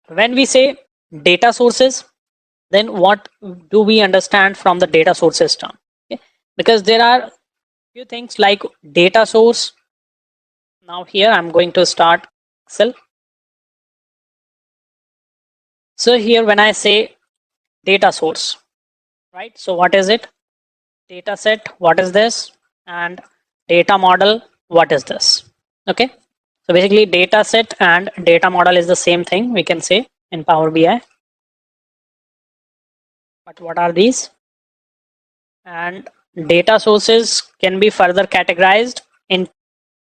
when we say data sources, then what do we understand from the data sources term? Okay? Because there are few things like data source. Now here I'm going to start Excel. So here when I say data source, right? So what is it? Data set, what is this? And data model, what is this? Okay. So basically data set and data model is the same thing, we can say, in Power BI. But what are these? And data sources can be further categorized in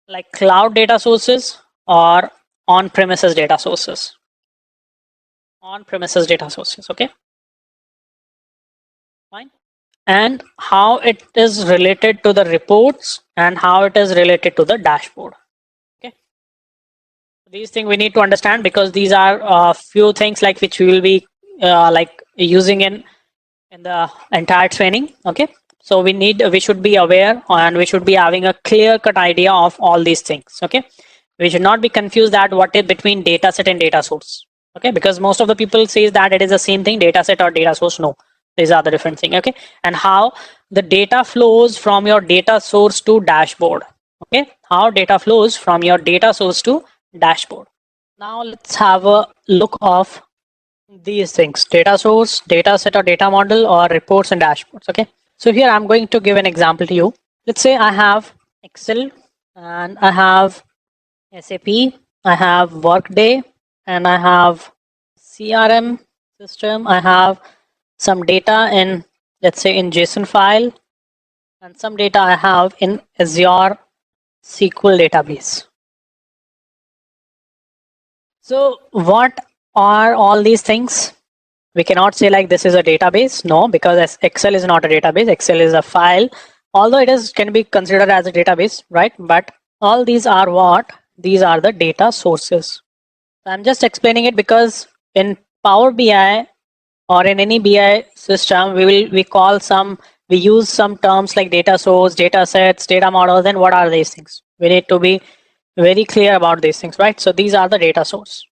like cloud data sources or on-premises data sources. On-premises data sources, okay? Fine. And how it is related to the reports and how it is related to the dashboard. Okay. These things we need to understand because these are a few things like which we will be like using in the entire training. Okay. So we should be aware and we should be having a clear cut idea of all these things. Okay. We should not be confused that what is between data set and data source. Okay. Because most of the people says that it is the same thing, data set or data source. No, these are the different thing. Okay. And how the data flows from your data source to dashboard. Okay. How data flows from your data source to dashboard. Now let's have a look of these things: data source, data set or data model, or reports and dashboards. Okay. So here I'm going to give an example to you. Let's say I have Excel and I have SAP, I have Workday, and I have CRM system. I have some data in, let's say, in JSON file, and some data I have in Azure SQL database. So what are all these things? We cannot say like this is a database. No, because Excel is not a database. Excel is a file, although it is can be considered as a database, right? But all these are what? These are the data sources. I'm just explaining it because in Power BI or in any BI system, we use some terms like data source, data sets, data models, and what are these things? We need to be very clear about these things, right? So these are the data source.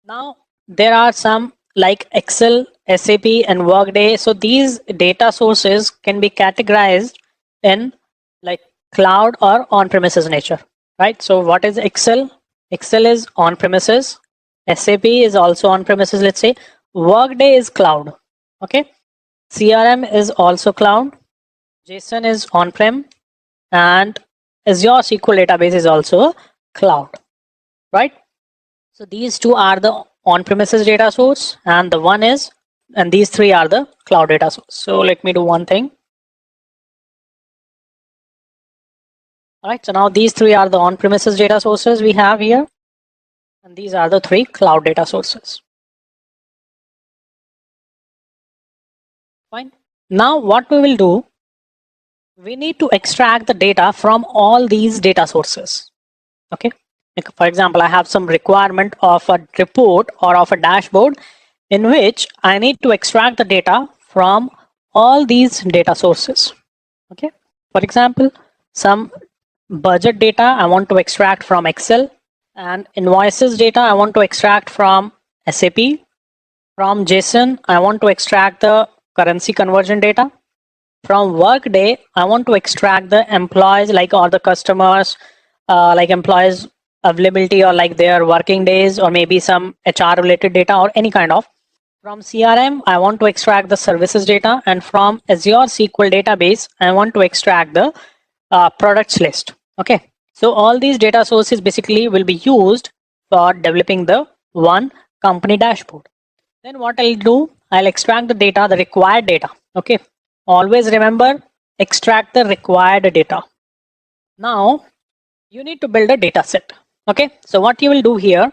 Now there are some like Excel, SAP, and Workday. So these data sources can be categorized in like cloud or on-premises nature, right? So what is Excel? Excel is on-premises. SAP is also on-premises, let's say. Workday is cloud. Okay. CRM is also cloud. JSON is on-prem, and Azure SQL database is also cloud, right? So these two are the on-premises data source, and these three are the cloud data source. So let me do one thing. All right. So now these three are the on-premises data sources we have here, and these are the three cloud data sources. Fine. Now what we will do, we need to extract the data from all these data sources. Okay. Like for example, I have some requirement of a report or of a dashboard in which I need to extract the data from all these data sources. Okay. For example, some budget data I want to extract from Excel, and invoices data I want to extract from SAP. From JSON, I want to extract the currency conversion data. From Workday, I want to extract the employees, like or the customers, like employees availability or like their working days, or maybe some HR related data or any kind of. From CRM, I want to extract the services data, and from Azure SQL database, I want to extract the products list. Okay, so all these data sources basically will be used for developing the one company dashboard. Then what I'll do, I'll extract the data, the required data. Okay, always remember, extract the required data. Now you need to build a data set. Okay, so what you will do here,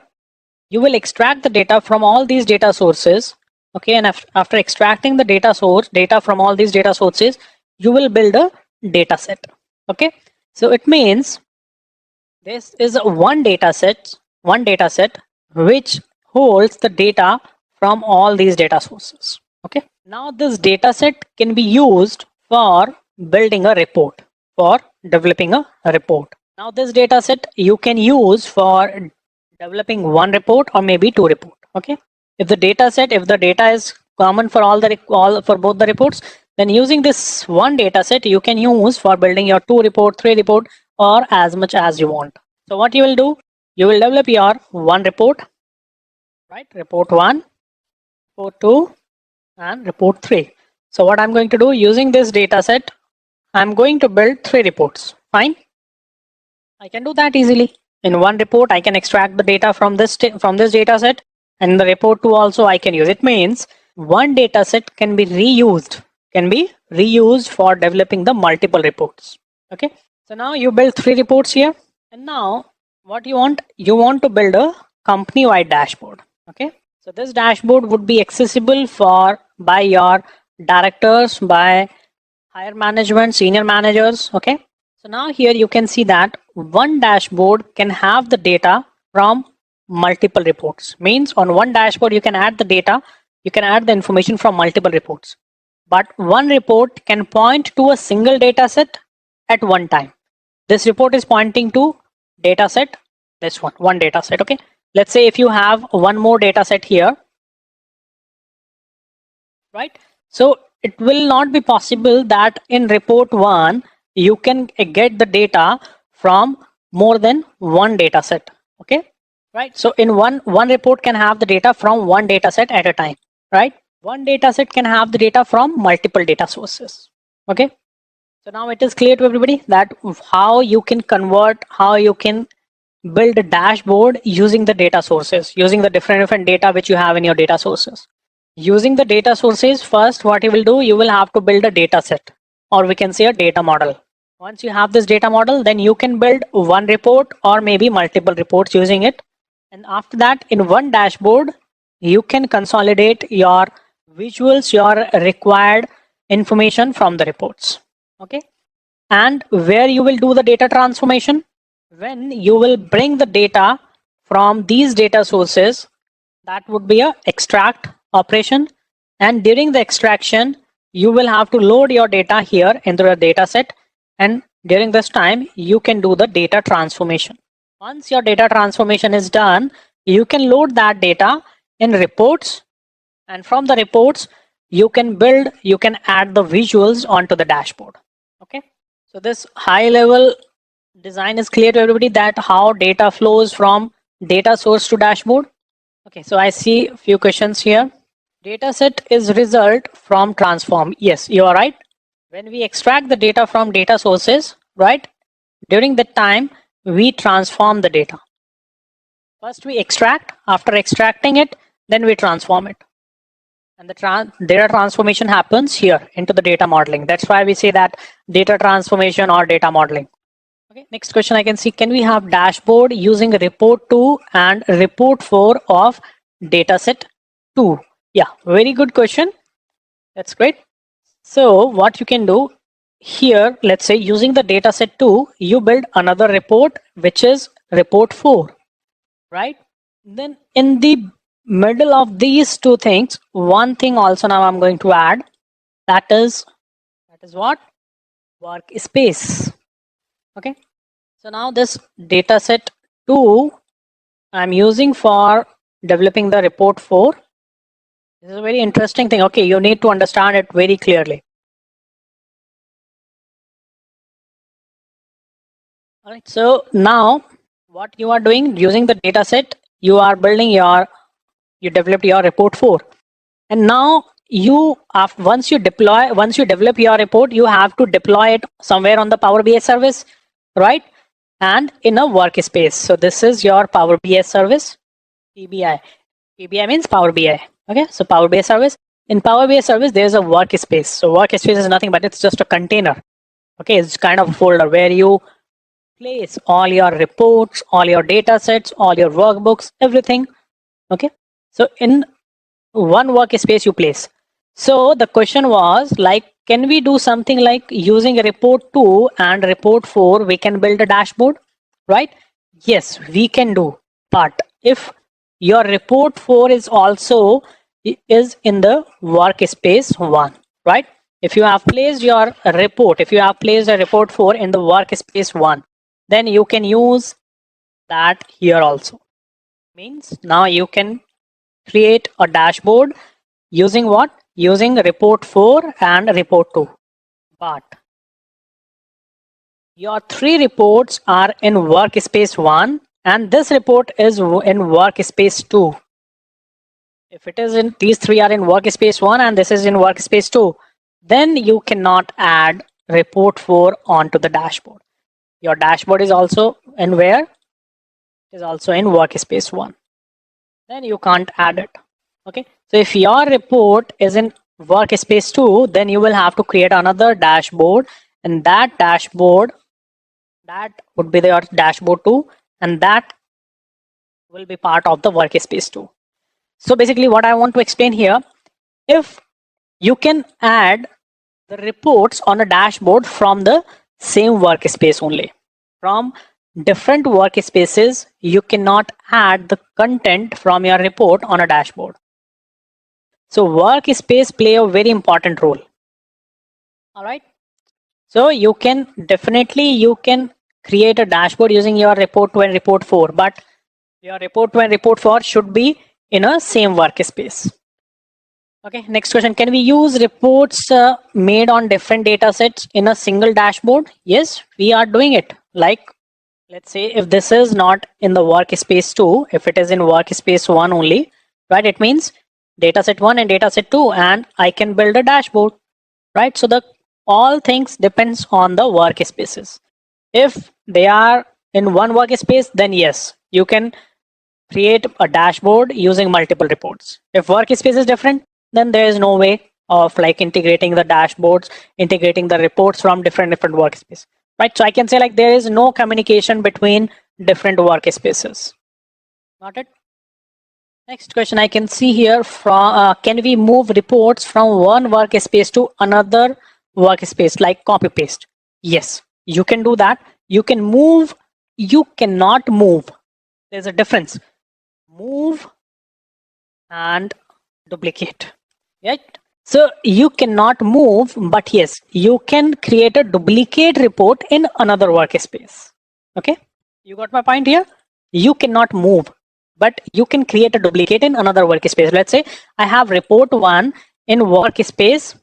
you will extract the data from all these data sources. Okay, and after extracting the data from all these data sources, you will build a data set. Okay, so it means this is one data set which holds the data from all these data sources. Okay, now this data set can be used for building a report, for developing a report. Now this data set you can use for developing one report or maybe two reports. Okay, if the data is common for all for both the reports, then using this one data set you can use for building your 2 report, 3 report, or as much as you want. So what you will do, you will develop your one report, right? Report 1, report 2, and report 3. So what I'm going to do, using this data set, I'm going to build 3 reports. Fine, I can do that easily. In one report I can extract the data from this data set, and the report 2 also I can use. It means one data set can be reused for developing the multiple reports. Okay, so now you build 3 reports here, and now what you want to build a company wide dashboard. Okay, so this dashboard would be accessible by your directors, by higher management, senior managers. Okay, so now here you can see that one dashboard can have the data from multiple reports. Means on one dashboard you can add the data, you can add the information from multiple reports. But one report can point to a single data set at one time. This report is pointing to data set, this one data set. Okay, let's say if you have one more data set here, right? So it will not be possible that in report 1 you can get the data from more than one data set. Okay, right? So in one report can have the data from one data set at a time, right? One data set can have the data from multiple data sources. Okay, so now it is clear to everybody that how you can build a dashboard using the data sources, using the different data which you have in your data sources. Using the data sources, first what you will do, you will have to build a data set, or we can say a data model. Once you have this data model, then you can build one report or maybe multiple reports using it. And after that, in one dashboard, you can consolidate your visuals, your required information from the reports. Okay, and where you will do the data transformation, when you will bring the data from these data sources, that would be a extract operation, and during the extraction you will have to load your data here into the data set, and during this time you can do the data transformation. Once your data transformation is done, you can load that data in reports, and from the reports you can add the visuals onto the dashboard. Okay, so this high level design is clear to everybody, that how data flows from data source to dashboard. Okay, so I see a few questions here. Data set is result from transform. Yes, you are right. When we extract the data from data sources, right, during that time we transform the data. First we extract, after extracting it, then we transform it. And the data transformation happens here into the data modeling. That's why we say that data transformation or data modeling. Okay, next question I can see, can we have dashboard using report 2 and report 4 of dataset 2? Yeah, very good question. That's great. So what you can do here, let's say using the dataset 2, you build another report which is report 4, right? Then in the middle of these two things, one thing also now I'm going to add, that is what? Workspace. Okay, so now this dataset 2 I'm using for developing the report 4. This is a very interesting thing. Okay, you need to understand it very clearly. All right, so now what you are doing, using the dataset, you are building you developed your report 4, and now once you develop your report, you have to deploy it somewhere on the Power BI service, right? And in a workspace. So this is your Power BI service, PBI. PBI means Power BI. Okay, so Power BI service. In Power BI service, there's a workspace. So workspace is nothing but it's just a container. Okay, it's kind of a folder where you place all your reports, all your data sets, all your workbooks, everything. Okay, so in one workspace you place. So the question was like, can we do something like using report 2 and report 4, we can build a dashboard, right? Yes, we can do. But if your report 4 is also in the workspace 1, right? If you have placed your report, if you have placed a report 4 in the workspace 1, then you can use that here also. Means now you can create a dashboard using what? Using report 4 and report 2. But your 3 reports are in workspace 1 and this report is in workspace 2. If it is in, these 3 are in workspace 1 and this is in workspace 2, then you cannot add report 4 onto the dashboard. Your dashboard is also in where? It is also in workspace 1. Then you can't add it. Okay. So if your report is in workspace 2, then you will have to create another dashboard, and that dashboard, that would be your dashboard 2, and that will be part of the workspace 2. So basically what I want to explain here, if you can add the reports on a dashboard from the same workspace only. From different workspaces, you cannot add the content from your report on a dashboard. So workspace play a very important role. All right. So you can definitely create a dashboard using your report 2 and report 4, but your report 2 and report 4 should be in a same workspace. Okay, next question. Can we use reports made on different data sets in a single dashboard? Yes, we are doing it. Like, let's say if this is not in the workspace 2, if it is in workspace 1 only, right? It means dataset 1 and dataset 2, and I can build a dashboard, right? So the all things depends on the workspaces. If they are in one workspace, then yes, you can create a dashboard using multiple reports. If workspace is different, then there is no way of like integrating the dashboards, integrating the reports from different workspaces, right? So I can say like there is no communication between different workspaces. Got it? Next question I can see here from can we move reports from one workspace to another workspace, like copy paste? Yes, you can do that. You can move, you cannot move. There's a difference. Move and duplicate, right? So you cannot move, but yes, you can create a duplicate report in another workspace. Okay, you got my point here? You cannot move, but you can create a duplicate in another workspace. Let's say I have report 1 in workspace.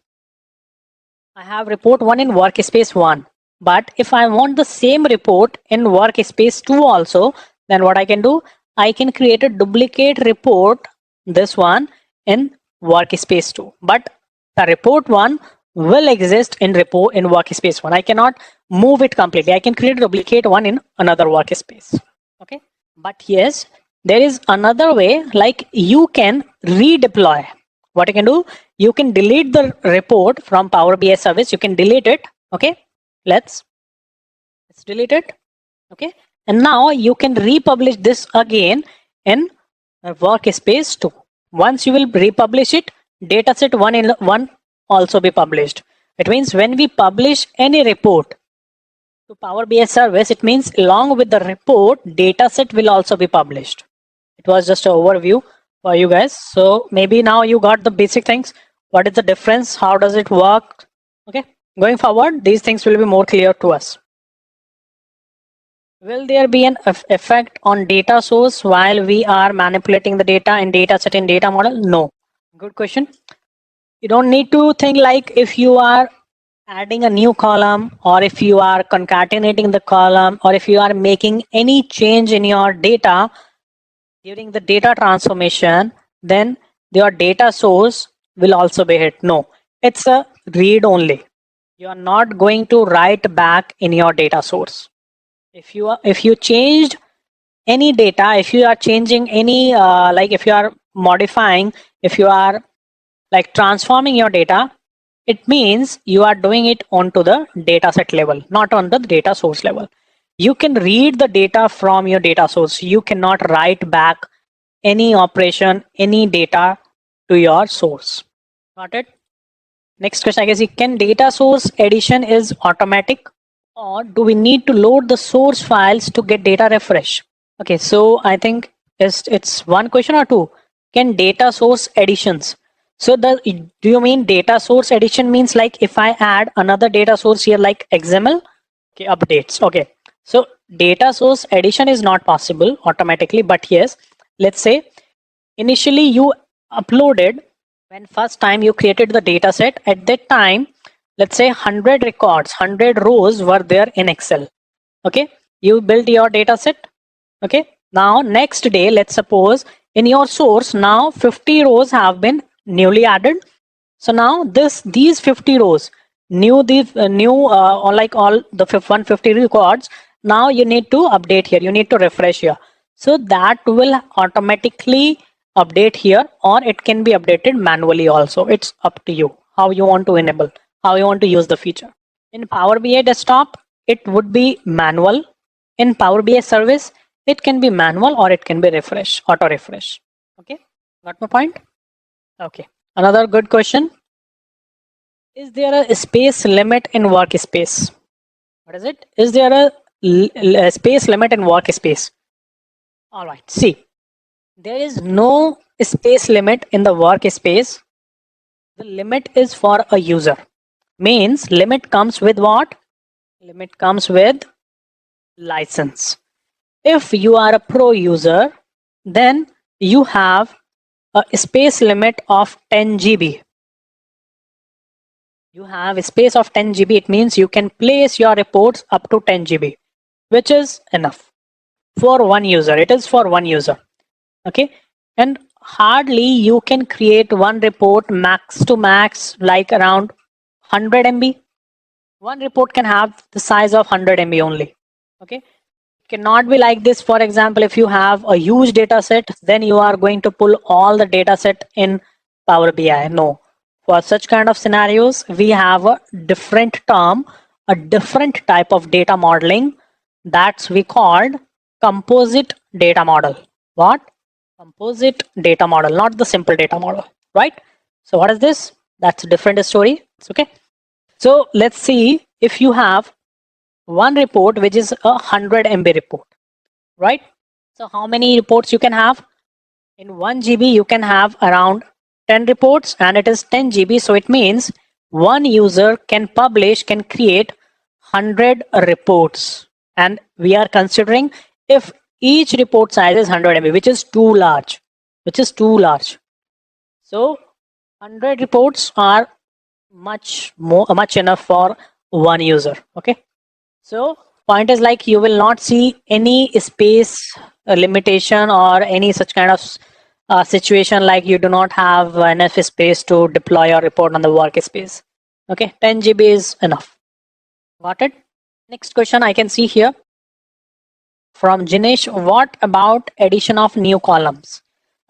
I have report 1 in workspace 1. But if I want the same report in workspace 2 also, then what I can do? I can create a duplicate report, this one, in workspace 2. But the report 1 will exist in workspace 1. I cannot move it completely. I can create a duplicate one in another workspace. Okay. But yes, there is another way, like you can redeploy. What you can do, you can delete the report from Power BI service. You can delete it. Okay, let's delete it. Okay, and now you can republish this again in workspace 2. Once you will republish it, dataset 1 in 1 also be published. It means when we publish any report to Power BI service, it means along with the report, dataset will also be published. It was just an overview for you guys. So maybe now you got the basic things. What is the difference? How does it work? Okay, going forward, these things will be more clear to us. Will there be an effect on data source while we are manipulating the data in data set in data model? No. Good question. You don't need to think like if you are adding a new column, or if you are concatenating the column, or if you are making any change in your data during the data transformation, then your data source will also be hit. No, it's a read only. You are not going to write back in your data source. If you changed any data, if you are changing any like if you are modifying, if you are like transforming your data, it means you are doing it onto the data set level, not on the data source level. You can read the data from your data source. You cannot write back any operation, any data to your source. Got it? Next question, I guess, can data source addition is automatic, or do we need to load the source files to get data refresh? Okay, so I think it's one question or two. Can data source additions? So do you mean data source addition means like if I add another data source here like XML, okay, updates. Okay, so data source addition is not possible automatically, but yes, let's say initially you uploaded, when first time you created the data set, at that time, let's say 100 records, 100 rows were there in Excel. Okay, you built your data set. Okay, now next day, let's suppose in your source now 50 rows have been newly added. So now these 50 rows, or like all the 150 records, now you need to update here, you need to refresh here. So that will automatically update here, or it can be updated manually also. It's up to you how you want to enable, how you want to use the feature. In Power BI desktop, it would be manual. In Power BI service, it can be manual or it can be refresh, auto refresh. Okay, got my point? Okay, another good question. Is there a space limit in workspace? What is it? Is there a space limit in workspace? All right, see, there is no space limit in the workspace. The limit is for a user. Means limit comes with what? Limit comes with license. If you are a pro user, then you have a space limit of 10 GB. You have a space of 10 GB. It means you can place your reports up to 10 GB, which is enough for one user. It is for one user. Okay, and hardly you can create one report max to max like around 100 MB. One report can have the size of 100 MB only. Okay, it cannot be like this. For example, if you have a huge data set, then you are going to pull all the data set in Power BI. No, for such kind of scenarios, we have a different term, a different type of data modeling. That's we called composite data model. What? Composite data model, not the simple data model, right? So what is this? That's a different story. It's okay. So let's see, if you have one report which is a 100 MB report, right? So how many reports you can have? In 1 GB you can have around 10 reports, and it is 10 GB. So it means one user can create 100 reports, and we are considering if each report size is 100 MB, which is too large, So 100 reports are much enough for one user. Okay, so point is like you will not see any space limitation or any such kind of situation like you do not have enough space to deploy your report on the workspace. Okay, 10 GB is enough. Got it? Next question I can see here from Jinesh. What about addition of new columns?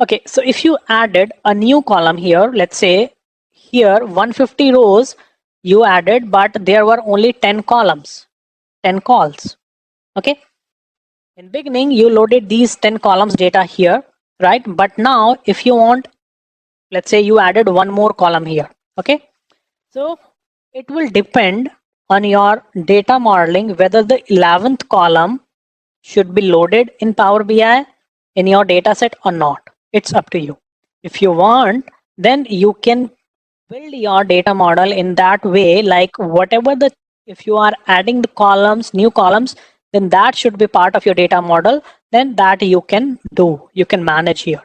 Okay, so if you added a new column here, let's say here 150 rows you added, but there were only 10 columns, 10 calls. Okay, in beginning you loaded these 10 columns data here, right? But now if you want, let's say you added one more column here. Okay, so it will depend on your data modeling whether the 11th column should be loaded in Power BI in your data set or not. It's up to you. If you want, then you can build your data model in that way, like whatever if you are adding the columns, new columns, then that should be part of your data model. Then that you can do, you can manage here.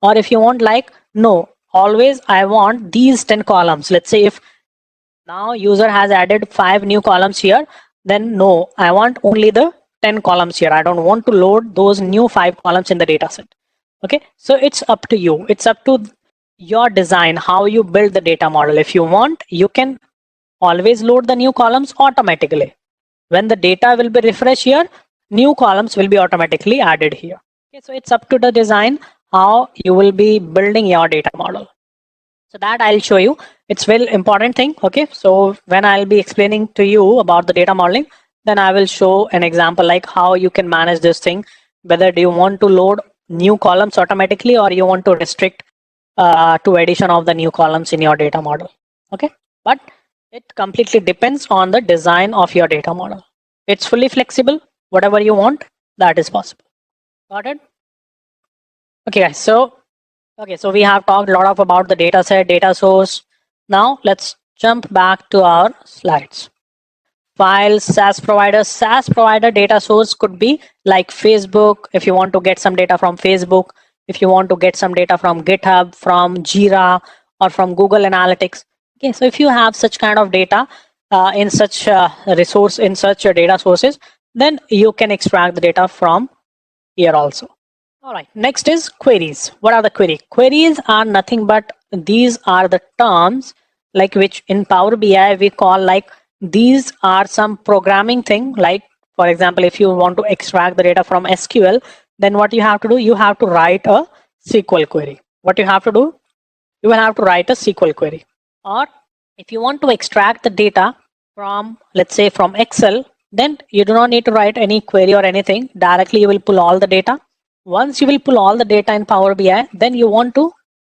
Or if you want, like, no, always I want these 10 columns. Let's say if now user has added 5 new columns here, then no, I want only the 10 columns here. I don't want to load those new 5 columns in the data set. Okay, so it's up to you. It's up to your design, how you build the data model. If you want, you can always load the new columns automatically. When the data will be refreshed here, new columns will be automatically added here. Okay, so it's up to the design how you will be building your data model. So that I'll show you. It's very important thing. Okay, so when I'll be explaining to you about the data modeling, then I will show an example like how you can manage this thing. Whether do you want to load new columns automatically, or you want to restrict to addition of the new columns in your data model. Okay, but it completely depends on the design of your data model. It's fully flexible. Whatever you want, that is possible. Got it? Okay, guys. So we have talked a lot about the data set, data source. Now let's jump back to our slides. Files, SaaS provider data source could be like Facebook. If you want to get some data from Facebook, if you want to get some data from GitHub, from Jira, or from Google Analytics. Okay, so if you have such kind of data in such resource, in such data sources, then you can extract the data from here also. All right, next is queries. What are the queries? Queries are nothing but these are the terms like which in Power BI we call like these are some programming thing. Like for example, if you want to extract the data from SQL, then what you have to do, you have to write a SQL query. What you have to do, you will have to write a SQL query. Or if you want to extract the data from, let's say from Excel, then you do not need to write any query or anything. Directly you will pull all the data. Once you will pull all the data in Power BI, then you want to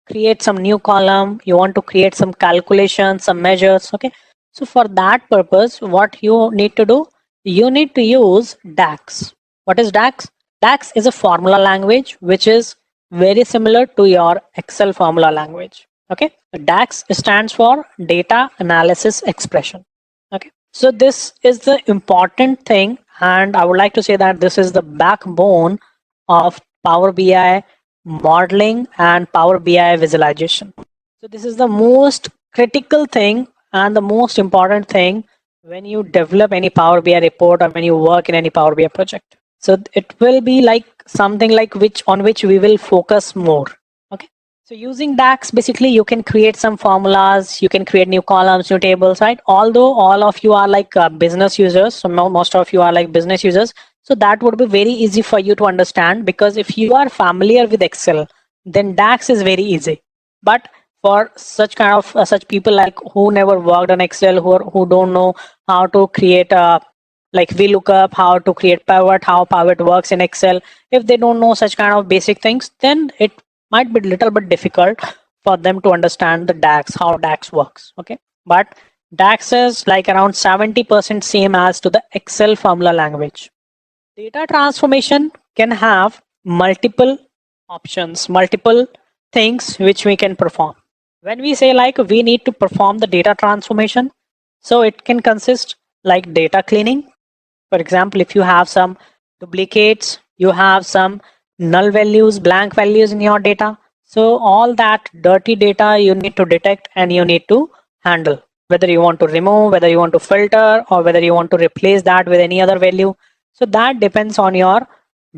create some new column, you want to create some calculations, some measures. Okay, so for that purpose, what you need to do, you need to use DAX. What is DAX? DAX is a formula language which is very similar to your Excel formula language. Okay, DAX stands for data analysis expression. Okay, so this is the important thing, and I would like to say that this is the backbone of Power BI modeling and Power BI visualization. So this is the most critical thing and the most important thing when you develop any Power BI report or when you work in any Power BI project. So it will be like something like which on which we will focus more. Okay. So using DAX, basically you can create some formulas, you can create new columns, new tables, right? Although all of you are like business users, so most of you are like business users, so that would be very easy for you to understand, because if you are familiar with Excel, then DAX is very easy. But for such kind of such people like who never worked on Excel, who don't know how to create a like VLOOKUP, how to create pivot, how pivot works in Excel, if they don't know such kind of basic things, then it might be a little bit difficult for them to understand the DAX, how DAX works. Okay, but DAX is like around 70% same as to the Excel formula language. Data transformation can have multiple options, multiple things which we can perform. When we say like we need to perform the data transformation, so it can consist like data cleaning. For example, if you have some duplicates, you have some null values, blank values in your data, so all that dirty data you need to detect and you need to handle. Whether you want to remove, whether you want to filter, or whether you want to replace that with any other value. So that depends on your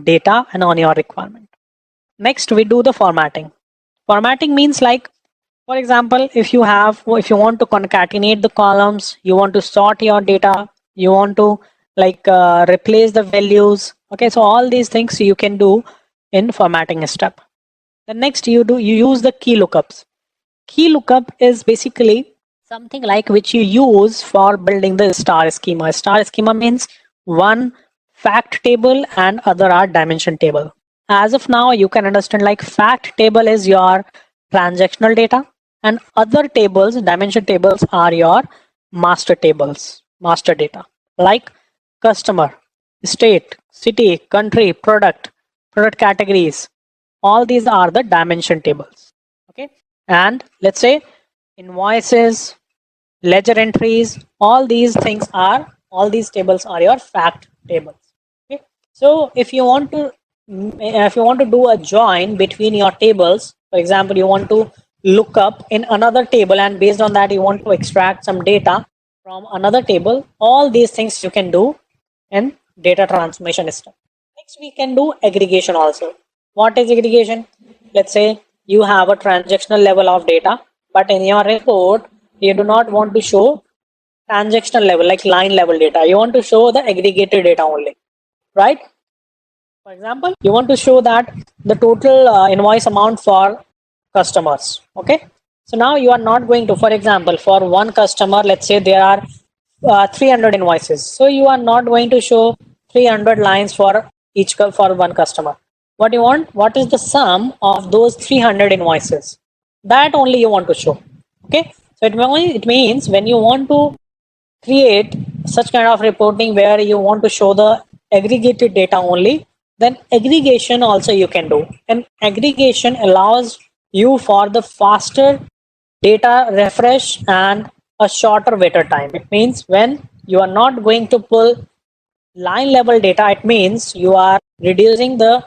data and on your requirement. Next, we do the formatting. Formatting means like, for example, if you want to concatenate the columns, you want to sort your data, you want to like replace the values. Okay, so all these things you can do in formatting step. The next you use the key lookups. Key lookup is basically something like which you use for building the star schema. Star schema means one fact table and other are dimension table. As of now, you can understand like fact table is your transactional data and other tables, dimension tables, are your master tables, master data, like customer, state, city, country, product categories. All these are the dimension tables. Okay, and let's say invoices, ledger entries, all these tables are your fact tables. Okay, so if you want to do a join between your tables, for example, you want to look up in another table and based on that you want to extract some data from another table, all these things you can do in data transformation step. Next, we can do aggregation also. What is aggregation? Let's say you have a transactional level of data, but in your report you do not want to show transactional level like line level data. You want to show the aggregated data only, right? For example, you want to show that the total invoice amount for customers. Okay, so now you are not going to, for example, for one customer, let's say there are 300 invoices, so you are not going to show 300 lines for for one customer. What you want, what is the sum of those 300 invoices, that only you want to show. Okay, so it means when you want to create such kind of reporting where you want to show the aggregated data only, then aggregation also you can do. And aggregation allows you for the faster data refresh and a shorter waiter time. It means when you are not going to pull line level data, it means you are reducing the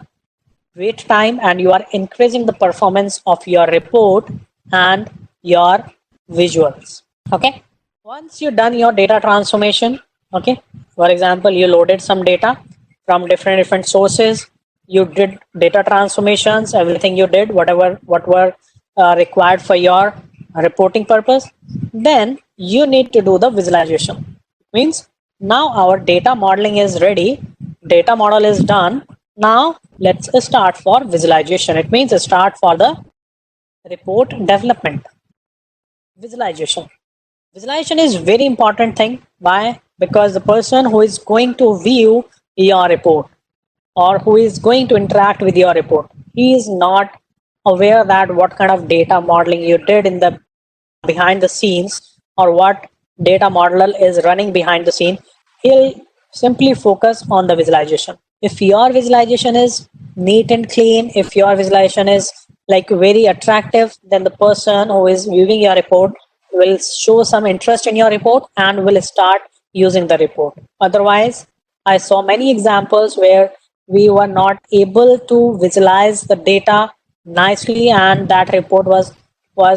wait time, and you are increasing the performance of your report and your visuals. Okay, once you've done your data transformation, okay, for example, you loaded some data from different sources, you did data transformations, everything you did, what were required for your reporting purpose, then you need to do the visualization. Means now our data modeling is ready, data model is done. Now let's start for visualization. It means start for the report development. Visualization is very important thing. Why? Because the person who is going to view your report or who is going to interact with your report, he is not aware that what kind of data modeling you did in the behind the scenes, or what data model is running behind the scene. He'll simply focus on the visualization. If your visualization is neat and clean, if your visualization is like very attractive, then the person who is viewing your report will show some interest in your report and will start using the report. Otherwise, I saw many examples where we were not able to visualize the data nicely, and that report was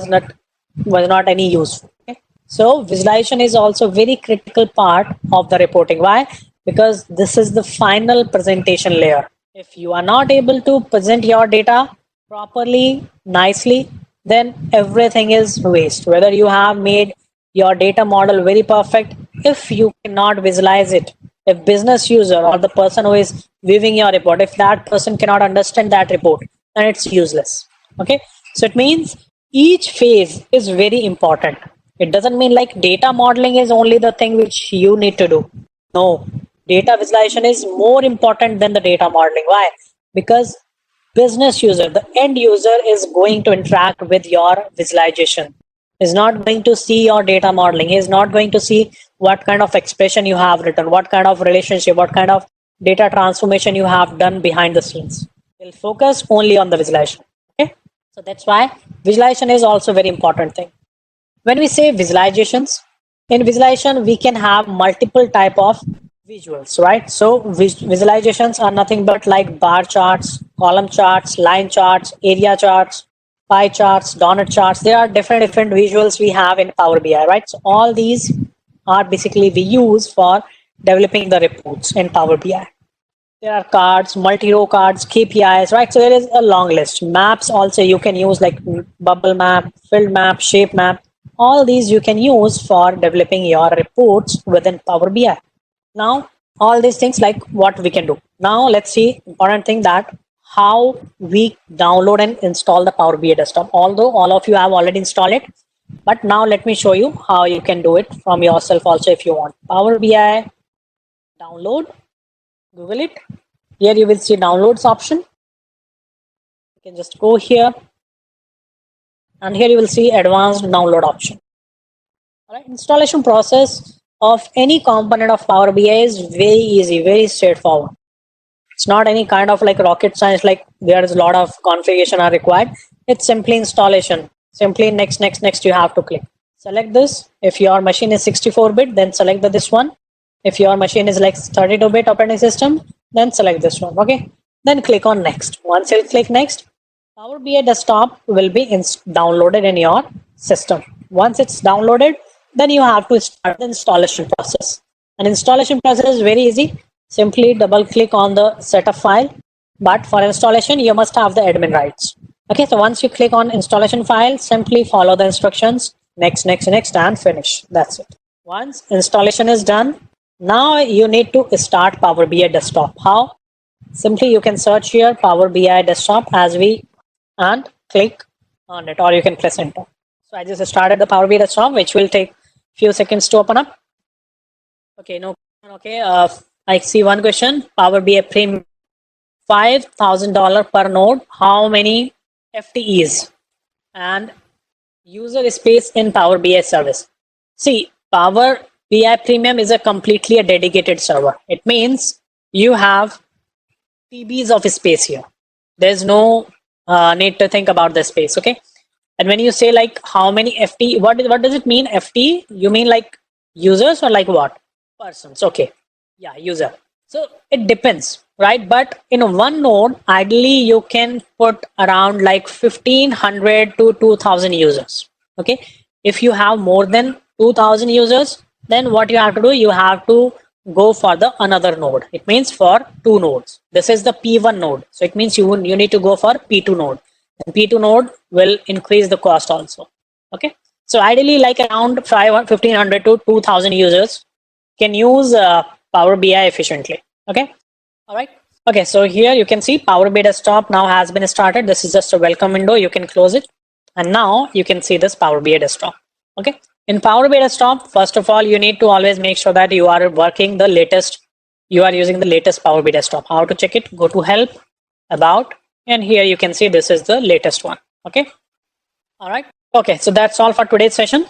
not any useful. Okay? So visualization is also very critical part of the reporting. Why? Because this is the final presentation layer. If you are not able to present your data properly, nicely, then everything is waste. Whether you have made your data model very perfect, if you cannot visualize it, if business user or the person who is viewing your report, if that person cannot understand that report, then it's useless. Okay, so it means each phase is very important. It doesn't mean like data modeling is only the thing which you need to do. No, data visualization is more important than the data modeling. Why? Because business user, the end user, is going to interact with your visualization, is not going to see your data modeling, is not going to see what kind of expression you have written, what kind of relationship, what kind of data transformation you have done behind the scenes. We'll focus only on the visualization. Okay, so that's why visualization is also very important thing. When we say visualizations, in visualization we can have multiple type of visuals, right? So visualizations are nothing but like bar charts, column charts, line charts, area charts, pie charts, donut charts. There are different visuals we have in Power BI, right? So all these are basically we use for developing the reports in Power BI. There are cards, multi-row cards, KPIs, right? So there is a long list. Maps also you can use, like bubble map, filled map, shape map. All these you can use for developing your reports within Power BI. Now, all these things, like what we can do. Now let's see important thing, that how we download and install the Power BI desktop. Although all of you have already installed it, but now let me show you how you can do it from yourself also if you want. Power BI download. Google it. Here you will see downloads option. You can just go here, and here you will see advanced download option. All right, installation process of any component of Power BI is very easy, very straightforward. It's not any kind of like rocket science, like there is a lot of configuration are required. It's simply installation. Simply next you have to click. Select this. If your machine is 64-bit, then select this one. If your machine is like 32-bit operating system, then select this one. Okay, then click on next. Once you click next, Power BI desktop will be downloaded in your system. Once it's downloaded, then you have to start the installation process. An installation process is very easy. Simply double click on the setup file, but for installation you must have the admin rights. Okay, so once you click on installation file, simply follow the instructions, next and finish. That's it. Once installation is done, now you need to start Power BI desktop. How? Simply you can search here Power BI desktop and click on it, or you can press enter. So I just started the Power BI desktop, which will take few seconds to open up. Okay, no, okay. I see one question. Power BI Premium, $5,000 per node. How many FTEs and user space in Power BI service? See, Power BI Premium is a completely a dedicated server. It means you have TBs of space here. There's no need to think about the space. Okay, and when you say like how many FT, what does it mean? FT, you mean like users or like what? Persons. Okay, yeah, user. So it depends. right? But in one node, ideally you can put around like 1500 to 2000 users. Okay, if you have more than 2000 users, then what you have to do, you have to go for the another node. It means for two nodes. This is the P1 node, so it means you need to go for P2 node, and P2 node will increase the cost also. Okay, so ideally like around 1500 to 2000 users can use Power BI efficiently. Okay, all right. Okay, so here you can see Power BI Desktop now has been started. This is just a welcome window. You can close it. And now you can see this Power BI Desktop. Okay. In Power BI Desktop, first of all, you need to always make sure that you are working the latest, you are using the latest Power BI Desktop. How to check it? Go to Help, About, and here you can see this is the latest one. Okay. All right. Okay, so that's all for today's session.